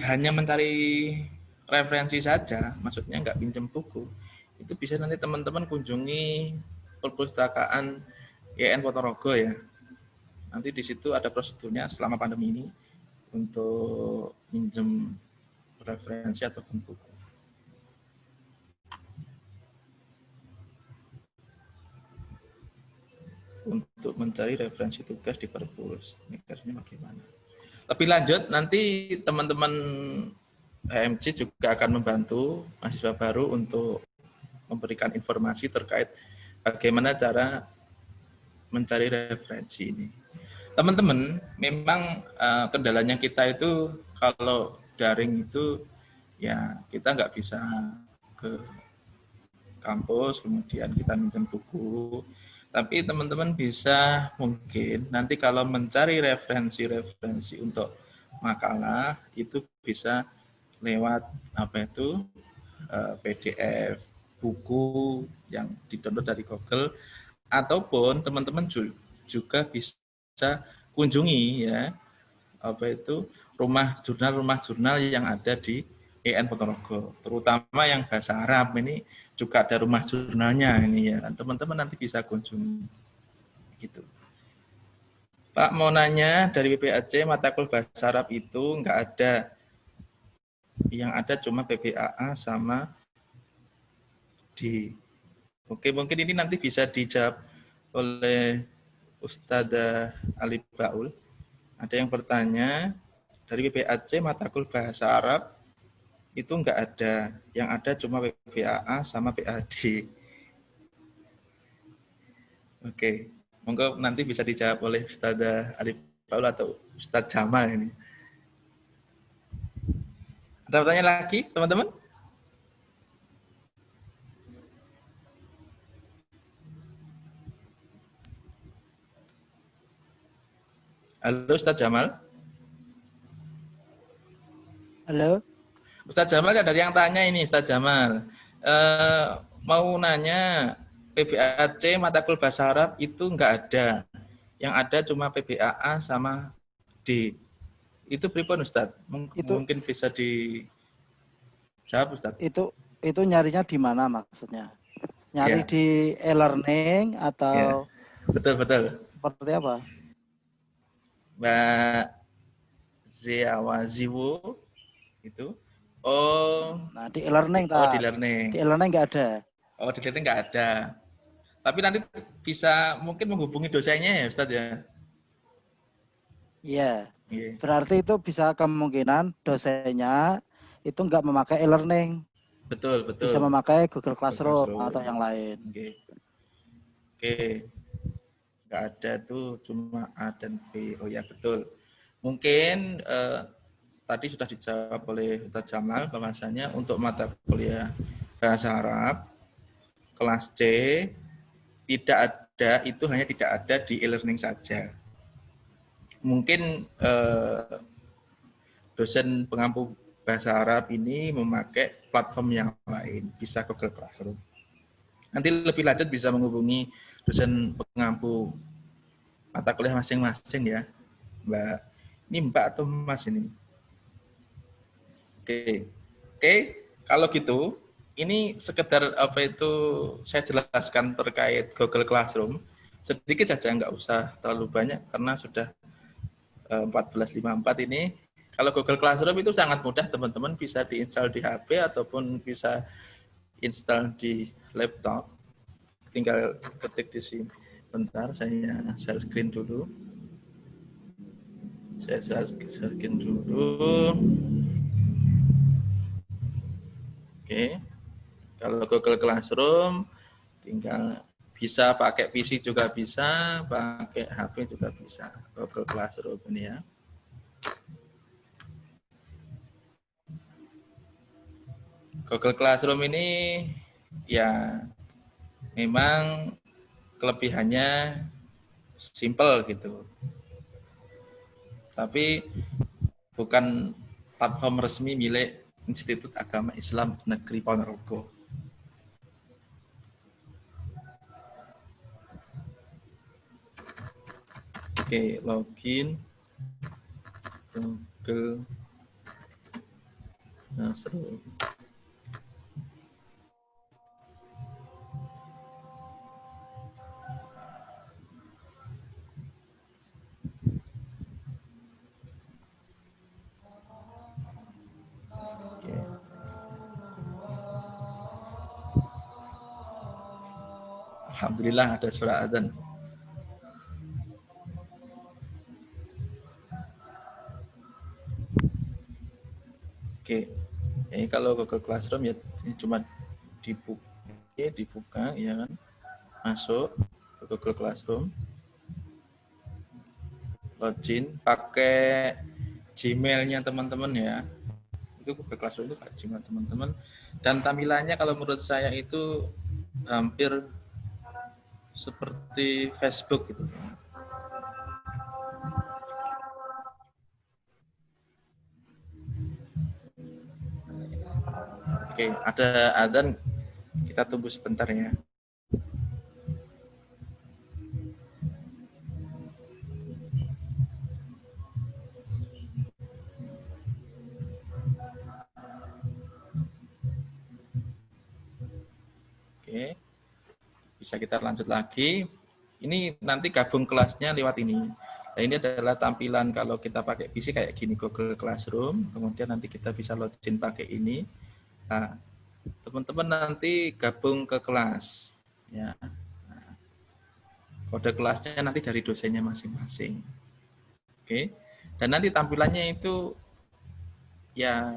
hanya mencari referensi saja, maksudnya nggak pinjam buku, itu bisa nanti teman-teman kunjungi perpustakaan YN Ponorogo ya. Nanti di situ ada prosedurnya selama pandemi ini untuk pinjam referensi ataupun buku. Untuk mencari referensi tugas di Perpus, mekanismenya bagaimana? Lebih lanjut, nanti teman-teman HMC juga akan membantu mahasiswa baru untuk memberikan informasi terkait bagaimana cara mencari referensi ini. Teman-teman, memang kendalanya kita itu kalau daring itu ya kita nggak bisa ke kampus, kemudian kita minjem buku. Tapi teman-teman bisa mungkin nanti kalau mencari referensi untuk makalah itu bisa lewat PDF, buku yang di-download dari Google, ataupun teman-teman juga bisa kunjungi ya rumah jurnal yang ada di YN Ponorogo, terutama yang bahasa Arab ini juga ada rumah jurnalnya ini ya, teman-teman nanti bisa kunjungi gitu. Pak mau nanya, dari PPAC mata kuliah bahasa Arab itu enggak ada, yang ada cuma PPAA sama D. Oke, mungkin ini nanti bisa dijawab oleh Ustadzah Ali Baul. Ada yang bertanya, dari PPAC mata kuliah bahasa Arab itu enggak ada, yang ada cuma PPAA sama PAD. Oke, monggo nanti bisa dijawab oleh Ustadzah Ali Baul atau Ustadz Jamal ini. Ada pertanyaan lagi, teman-teman? Halo Ustadz Jamal. Halo. Ustadz Jamal ada yang tanya ini, Ustadz Jamal. Mau nanya, PPAC mata kuliah bahasa Arab itu enggak ada. Yang ada cuma PPAA sama D. Itu pripun Ustadz? Mungkin bisa dijawab Ustadz. Itu nyarinya di mana maksudnya? Nyari Ya. di e-learning atau Betul. seperti apa? Mbak Ziawaziwo itu. Oh, Nah, di e-learning di tak. learning. Di e-learning nggak ada. Oh, di learning nggak ada. Tapi nanti bisa mungkin menghubungi dosennya ya, Ustadz ya. Iya. Iya. Berarti itu bisa kemungkinan dosennya itu nggak memakai e-learning. Betul. Bisa memakai Google Classroom Classroom. atau yang lain. Oke. Nggak ada tuh, cuma A dan B. Oh ya, betul. Mungkin tadi sudah dijawab oleh Ustadz Jamal bahwasanya untuk mata kuliah Bahasa Arab kelas C tidak ada, itu hanya tidak ada di e-learning saja. Mungkin dosen pengampu Bahasa Arab ini memakai platform yang lain, bisa Google Classroom. Nanti lebih lanjut bisa menghubungi dosen pengampu mata kuliah masing-masing ya, Mbak. Ini Mbak atau Mas ini? Oke. Kalau gitu, ini sekedar apa itu saya jelaskan terkait Google Classroom. Sedikit saja, nggak usah terlalu banyak karena sudah 14.54 ini. Kalau Google Classroom itu sangat mudah, teman-teman bisa diinstal di HP ataupun bisa install di laptop. Tinggal ketik di sini. Bentar, saya share screen dulu. Saya share screen dulu. Oke. Kalau Google Classroom tinggal bisa pakai PC juga bisa, pakai HP juga bisa. Google Classroom ini ya. Google Classroom ini ya memang kelebihannya simple gitu. Tapi bukan platform resmi milik Institut Agama Islam Negeri Ponorogo. Oke, login Google Classroom. Alhamdulillah ada suara azan. Oke, ini kalau Google Classroom ya ini cuma dibuka ya kan, masuk ke Google Classroom, login pakai Gmail-nya teman-teman ya. Itu Google Classroom itu pakai Gmail teman-teman. Dan tampilannya kalau menurut saya itu hampir seperti Facebook gitu. Oke, ada adzan, kita tunggu sebentar ya. Oke, bisa kita lanjut lagi. Ini nanti gabung kelasnya lewat ini. Nah, ini adalah tampilan kalau kita pakai PC kayak gini, Google Classroom. Kemudian nanti kita bisa login pakai ini. Nah, teman-teman nanti gabung ke kelas. Ya. Nah, kode kelasnya nanti dari dosennya masing-masing. Oke. Dan nanti tampilannya itu ya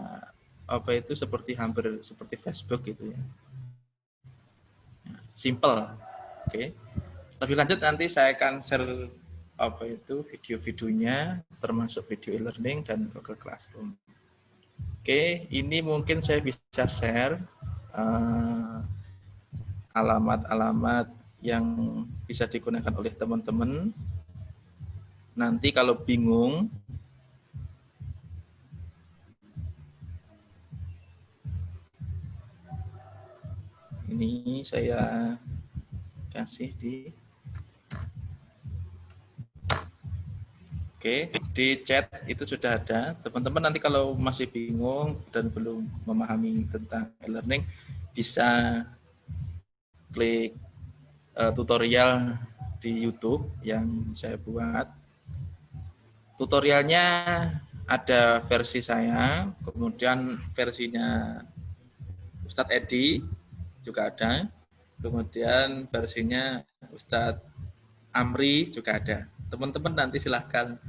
apa itu seperti hampir seperti Facebook gitu ya. Simple. Oke. Lebih lanjut nanti saya akan share apa itu video-videonya termasuk video e-learning dan Google Classroom. Oke, ini mungkin saya bisa share alamat-alamat yang bisa digunakan oleh teman-teman. Nanti kalau bingung ini saya kasih di Oke, di chat itu sudah ada. Teman-teman nanti kalau masih bingung dan belum memahami tentang e-learning bisa klik tutorial di YouTube yang saya buat. Tutorialnya ada versi saya, kemudian versinya Ustadz Edi juga ada, kemudian versinya Ustadz Amri juga ada. Teman-teman nanti silahkan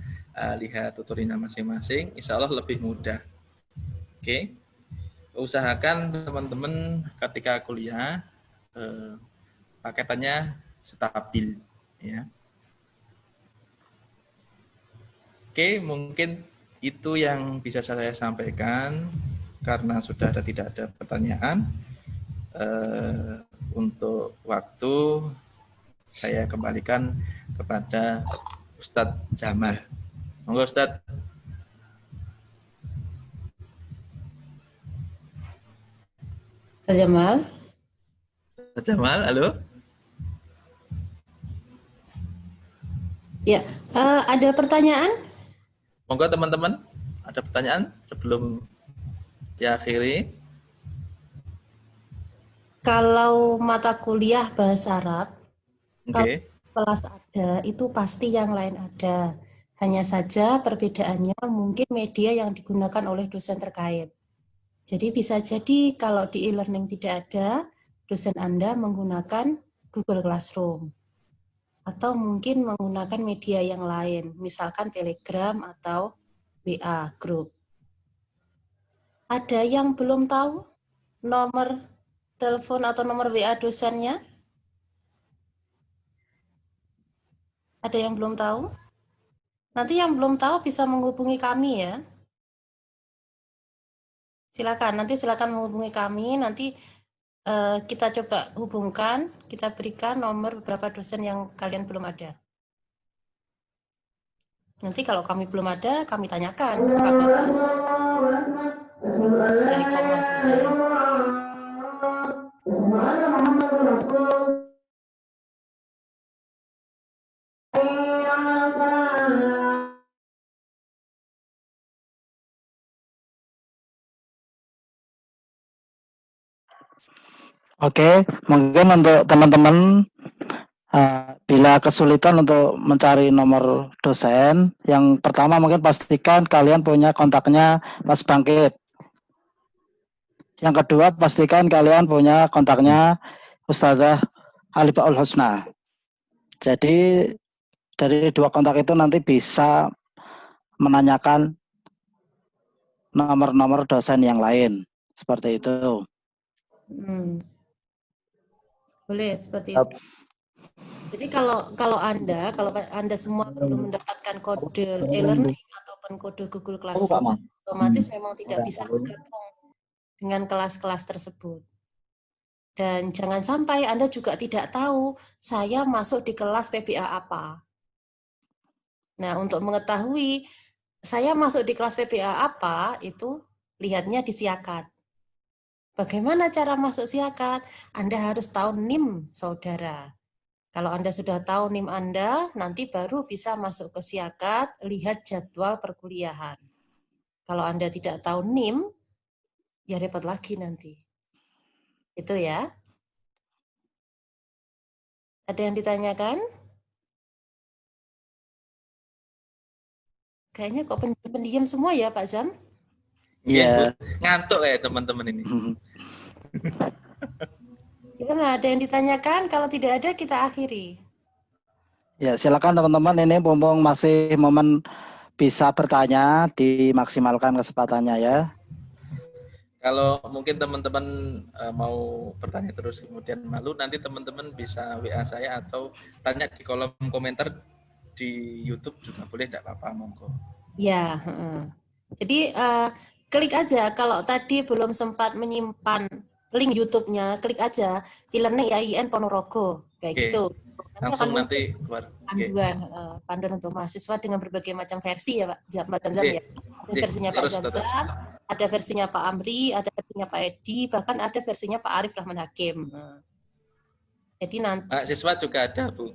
lihat tutorialnya masing-masing, insya Allah lebih mudah. Oke, usahakan teman-teman ketika kuliah paketannya stabil, ya. Oke, mungkin itu yang bisa saya sampaikan karena sudah tidak ada pertanyaan. Untuk waktu saya kembalikan kepada Ustadz Jamal. Monggo Ustadz. Ustadz Jamal. Ustadz Jamal, halo. Ya, ada pertanyaan? Monggo teman-teman, ada pertanyaan sebelum diakhiri? Kalau mata kuliah bahasa Arab, Oke. kalau kelas ada, itu pasti yang lain ada. Hanya saja perbedaannya mungkin media yang digunakan oleh dosen terkait. Jadi bisa jadi kalau di e-learning tidak ada, dosen Anda menggunakan Google Classroom. Atau mungkin menggunakan media yang lain, misalkan Telegram atau WA Group. Ada yang belum tahu nomor telepon atau nomor WA dosennya? Ada yang belum tahu? Nanti yang belum tahu bisa menghubungi kami ya. Silakan, nanti silakan menghubungi kami, nanti kita coba hubungkan, kita berikan nomor beberapa dosen yang kalian belum ada. Nanti kalau kami belum ada, kami tanyakan ke fakultas. Oke, mungkin untuk teman-teman bila kesulitan untuk mencari nomor dosen, yang pertama mungkin pastikan kalian punya kontaknya Mas Bangkit. Yang kedua, pastikan kalian punya kontaknya Ustazah Halifaul Husna. Jadi dari dua kontak itu nanti bisa menanyakan nomor-nomor dosen yang lain. Seperti itu. Boleh seperti itu. Jadi kalau Anda semua belum mendapatkan kode e-learning ataupun kode Google Classroom, otomatis memang tidak bisa bergabung dengan kelas-kelas tersebut. Dan jangan sampai Anda juga tidak tahu saya masuk di kelas PBA apa. Nah, untuk mengetahui saya masuk di kelas PBA apa, itu lihatnya di Siakat. Bagaimana cara masuk Siakat? Anda harus tahu NIM saudara. Kalau Anda sudah tahu NIM Anda, nanti baru bisa masuk ke Siakat, lihat jadwal perkuliahan. Kalau Anda tidak tahu NIM, ya repot lagi nanti. Itu ya. Ada yang ditanyakan? Kayaknya kok pendiam semua ya Pak Zam? Iya. Ngantuk ya teman-teman ini. Gimana, ada yang ditanyakan? Kalau tidak ada, kita akhiri. Ya, silakan teman-teman, ini mumpung masih momen bisa bertanya, dimaksimalkan kesempatannya ya. Kalau mungkin teman-teman mau bertanya terus kemudian malu, nanti teman-teman bisa WA saya atau tanya di kolom komentar di YouTube juga boleh, tidak apa-apa, monggo. Ya, jadi klik aja. Kalau tadi belum sempat menyimpan link YouTube-nya, klik aja e-learning IAIN Ponorogo, kayak gitu. Langsung nanti keluar. Panduan untuk mahasiswa dengan berbagai macam versi ya Pak Zam ya. Ada versinya Pak Zam, ada versinya Pak Amri, ada versinya Pak Edi, bahkan ada versinya Pak Arif Rahman Hakim. Jadi nanti mahasiswa juga ada, Bu.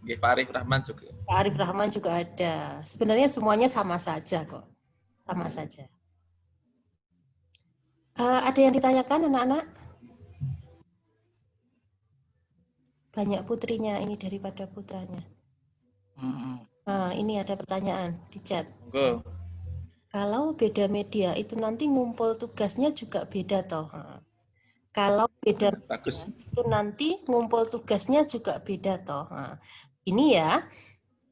Pak Arif Rahman juga. Pak Arif Rahman juga ada. Sebenarnya semuanya sama saja kok. Sama saja. Ada yang ditanyakan anak-anak? banyak putrinya ini daripada putranya. Nah, ini ada pertanyaan di chat. Monggo. Kalau beda media itu nanti ngumpul tugasnya juga beda toh. Nah, kalau beda Bagus. itu nanti ngumpul tugasnya juga beda toh. Nah, ini ya,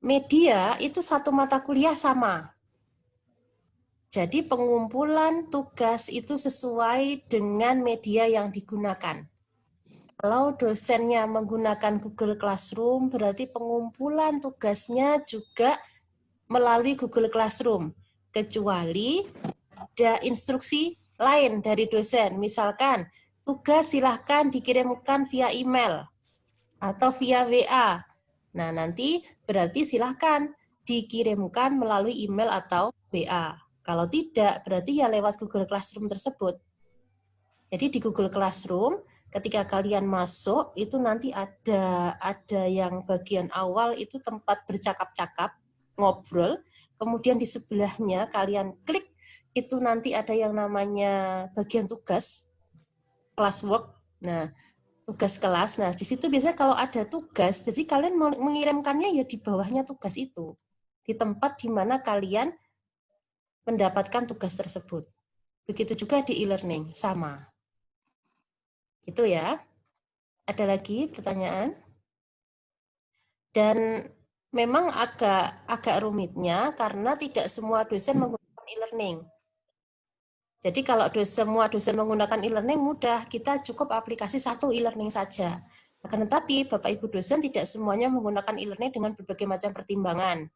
media itu satu mata kuliah sama. Jadi pengumpulan tugas itu sesuai dengan media yang digunakan. Kalau dosennya menggunakan Google Classroom, berarti pengumpulan tugasnya juga melalui Google Classroom. Kecuali ada instruksi lain dari dosen. Misalkan, tugas silahkan dikirimkan via email atau via WA. Nah, nanti berarti silahkan dikirimkan melalui email atau WA. Kalau tidak, berarti ya lewat Google Classroom tersebut. Jadi di Google Classroom, ketika kalian masuk, itu nanti ada yang bagian awal itu tempat bercakap-cakap, ngobrol. Kemudian di sebelahnya kalian klik, itu nanti ada yang namanya bagian tugas, classwork. Nah, tugas kelas. Nah, di situ biasanya kalau ada tugas, jadi kalian mengirimkannya ya di bawahnya tugas itu. Di tempat di mana kalian mendapatkan tugas tersebut. Begitu juga di e-learning, sama. Itu ya. Ada lagi pertanyaan? Dan memang agak rumitnya karena tidak semua dosen menggunakan e-learning. Jadi kalau semua dosen menggunakan e-learning mudah, kita cukup aplikasi satu e-learning saja. Akan tetapi Bapak Ibu dosen tidak semuanya menggunakan e-learning dengan berbagai macam pertimbangan.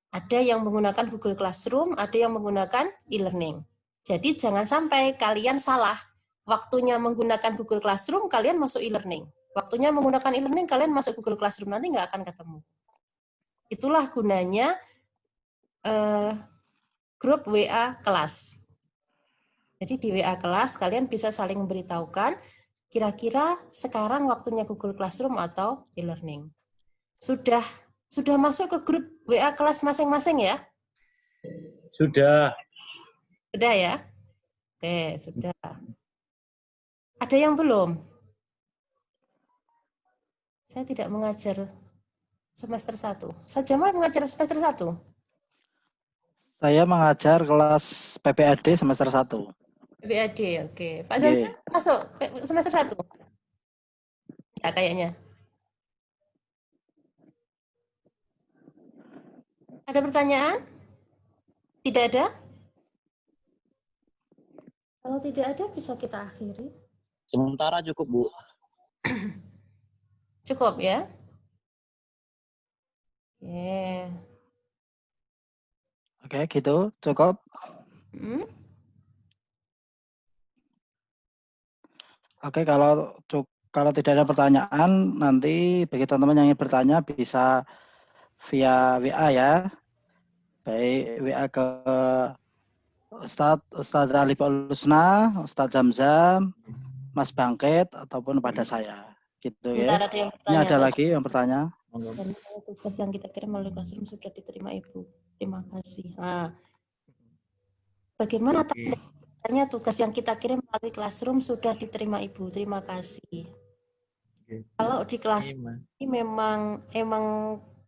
Ada yang menggunakan Google Classroom, ada yang menggunakan e-learning. Jadi jangan sampai kalian salah. Waktunya menggunakan Google Classroom, kalian masuk e-learning. Waktunya menggunakan e-learning, kalian masuk Google Classroom. Nanti nggak akan ketemu. Itulah gunanya grup WA kelas. Jadi di WA kelas, kalian bisa saling memberitahukan, kira-kira sekarang waktunya Google Classroom atau e-learning. Sudah masuk ke grup WA kelas masing-masing ya? Sudah. Sudah ya? Oke, sudah. Ada yang belum? Saya tidak mengajar semester 1. Saya Jamal mengajar semester 1. Saya mengajar kelas PPAD semester 1. PPAD, oke. Pak Zanza masuk semester 1? Ya, kayaknya. Ada pertanyaan? Tidak ada? Kalau tidak ada, bisa kita akhiri. Sementara cukup, Bu. Cukup ya? Oke. Oke, gitu. Cukup. Oke, kalau tidak ada pertanyaan, nanti bagi teman-teman yang ingin bertanya bisa via WA ya. Baik WA ke Ustadz Ali Paulusna, Ustadz Zamzam, Mas Bangket, ataupun pada saya. Gitu ya. Ini ada lagi yang bertanya. Dan tugas yang kita kirim melalui Classroom sudah diterima Ibu. Terima kasih. Nah, bagaimana tanya tugas yang kita kirim melalui Classroom sudah diterima Ibu? Terima kasih. Kalau di kelas ini memang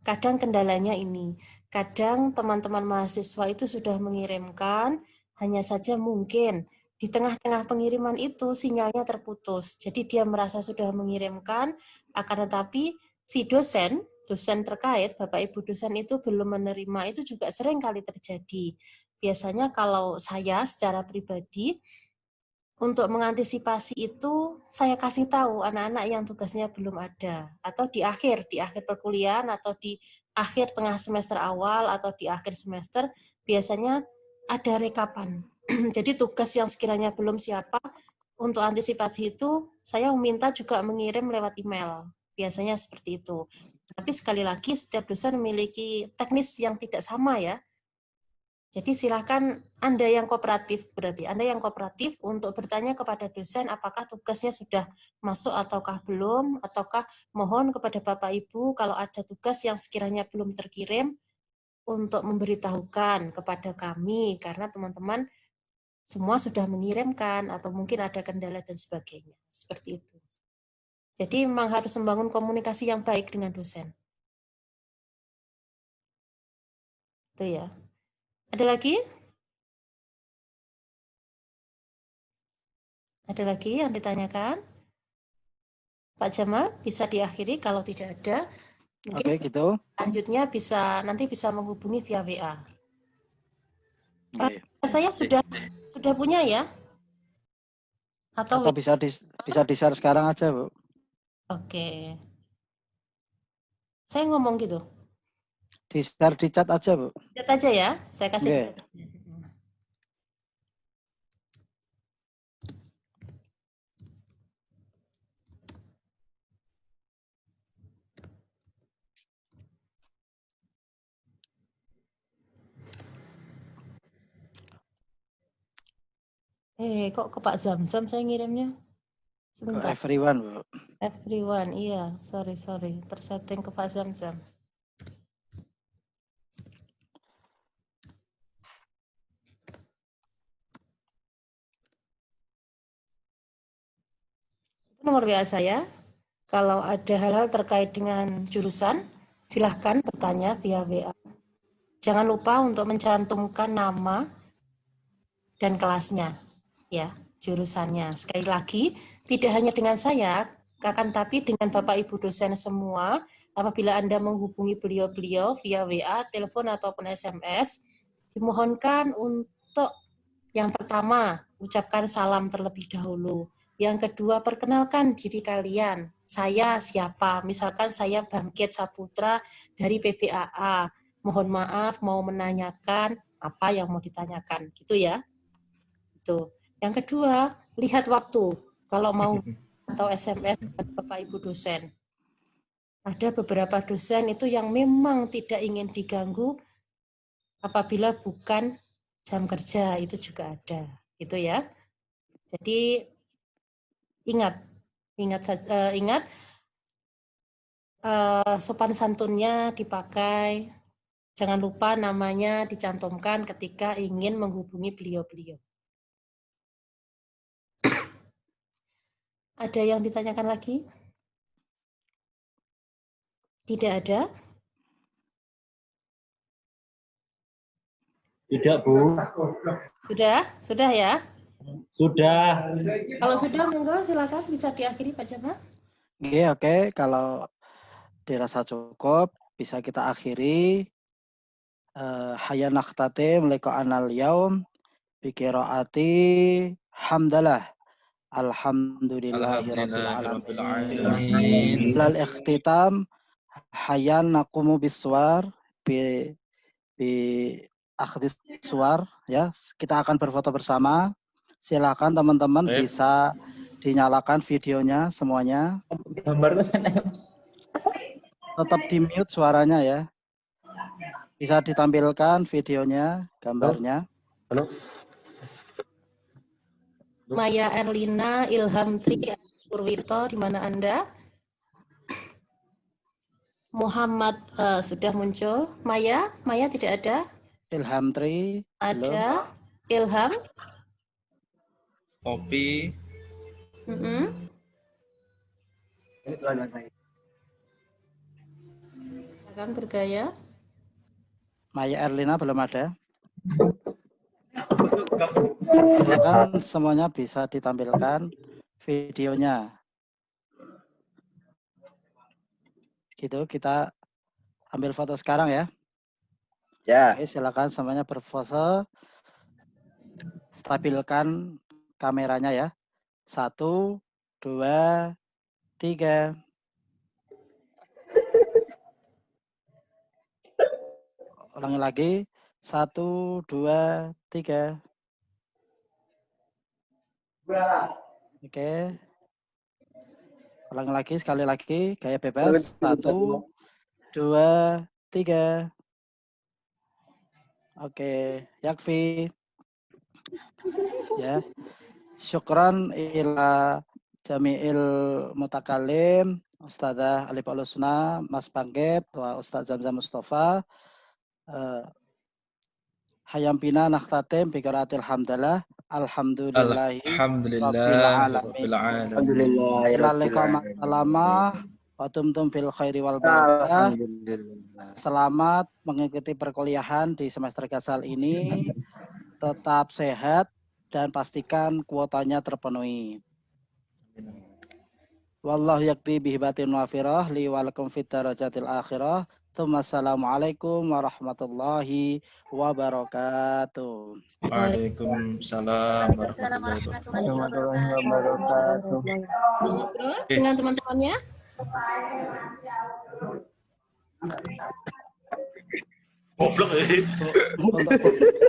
kadang kendalanya ini. Kadang teman-teman mahasiswa itu sudah mengirimkan, hanya saja mungkin di tengah-tengah pengiriman itu sinyalnya terputus. Jadi dia merasa sudah mengirimkan, akan tetapi si dosen terkait, Bapak Ibu dosen itu belum menerima, itu juga sering kali terjadi. Biasanya kalau saya secara pribadi, untuk mengantisipasi itu, saya kasih tahu anak-anak yang tugasnya belum ada. Atau di akhir perkuliahan, atau di akhir tengah semester awal, atau di akhir semester, biasanya ada rekapan. Jadi tugas yang sekiranya belum siapa, untuk antisipasi itu, saya meminta juga mengirim lewat email. Biasanya seperti itu. Tapi sekali lagi, setiap dosen memiliki teknis yang tidak sama ya. Jadi silakan Anda yang kooperatif, berarti Anda yang kooperatif untuk bertanya kepada dosen apakah tugasnya sudah masuk ataukah belum, ataukah mohon kepada Bapak Ibu kalau ada tugas yang sekiranya belum terkirim untuk memberitahukan kepada kami, karena teman-teman semua sudah mengirimkan atau mungkin ada kendala dan sebagainya. Seperti itu. Jadi memang harus membangun komunikasi yang baik dengan dosen. Itu ya. Ada lagi? Ada lagi yang ditanyakan? Pak Jamal, bisa diakhiri kalau tidak ada. Mungkin Oke, gitu. Lanjutnya nanti bisa menghubungi via WA. Oke. Saya sudah punya ya? Atau bisa di-share sekarang aja, Bu. Oke. Saya ngomong gitu. Di-share di chat aja, Bu. Chat aja ya. Saya kasih di chat. Kok ke Pak Zamzam saya ngirimnya? Sebentar. Ke everyone, Bu. Everyone, iya. Sorry. Tersetting ke Pak Zamzam. Itu nomor WA saya. Kalau ada hal-hal terkait dengan jurusan, silahkan bertanya via WA. Jangan lupa untuk mencantumkan nama dan kelasnya, ya, jurusannya. Sekali lagi, tidak hanya dengan saya, akan tapi dengan Bapak Ibu dosen semua, apabila Anda menghubungi beliau-beliau via WA, telepon ataupun SMS, dimohonkan untuk yang pertama, ucapkan salam terlebih dahulu. Yang kedua, perkenalkan diri kalian. Saya siapa? Misalkan saya Bangkit Saputra dari PBAA. Mohon maaf, mau menanyakan apa yang mau ditanyakan. Gitu ya. Itu. Yang kedua, lihat waktu. Kalau mau atau SMS Bapak Ibu dosen. Ada beberapa dosen itu yang memang tidak ingin diganggu apabila bukan jam kerja, itu juga ada. Gitu ya. Jadi ingat sopan santunnya dipakai. Jangan lupa namanya dicantumkan ketika ingin menghubungi beliau-beliau. Ada yang ditanyakan lagi? Tidak ada? Tidak, Bu. Sudah ya? Sudah. Kalau sudah, monggo silakan bisa diakhiri Pak Jamal. Oke. Kalau dirasa cukup, bisa kita akhiri. Hayya naqtatim liqa'anal yaum bi qiraati hamdalah. Alhamdulillahirabbil alamin. Lal ikhtitam hayyan naqumu biswar bi akhdis suar, ya. Kita akan berfoto bersama. Silakan teman-teman bisa dinyalakan videonya semuanya. Tetap di mute suaranya ya. Bisa ditampilkan videonya, gambarnya. Halo. Maya Erlina, Ilham Tri, Purwito, di mana Anda? Muhammad sudah muncul. Maya tidak ada? Ilham Tri. Ada. Ilham? Kopi. Akan bergaya. Maya Erlina belum ada. Silakan semuanya bisa ditampilkan videonya. Gitu, kita ambil foto sekarang ya. Ya. Oke, silakan semuanya berpose. Stabilkan kameranya ya. 1, 2, 3. Ulangi lagi. 1, 2, 3. Oke. Ulangi lagi, sekali lagi. Gaya bebas. 1, 2, 3. Oke. Yakfi. Ya. Syukran ila jami'il mutakalim. Ustazah Alif Alusna, Mas Bangkit, wa Ustaz Zamzam Mustafa. Hayampina nakhtatim bi qiraatil hamdalah. Alhamdulillahi Alhamdulillah Rabbil alamin. Alhamdulillah. Ila liqa ma'asalama wa tumtum fil khairi wal barakah. Alhamdulillah. Selamat mengikuti perkuliahan di semester Gasal ini. Tetap sehat dan pastikan kuotanya terpenuhi. Wallahu yakti bihibatin wafirah li walakum fit darajatil akhirah. Assalamualaikum warahmatullahi wabarakatuh. Waalaikumsalam warahmatullahi wabarakatuh. Ngobrol dengan teman-temannya.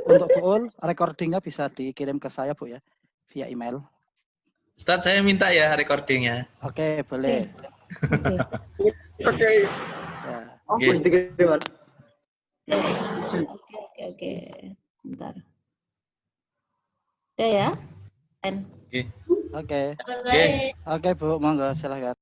Untuk full recordingnya bisa dikirim ke saya Bu ya via email. Ustadz, saya minta ya recordingnya. Oke, boleh. Oke. Ya. Oh, sedikit Mas. Oke. Bentar. Udah ya? Oke. Selesai. Oke Bu, monggo silahkan.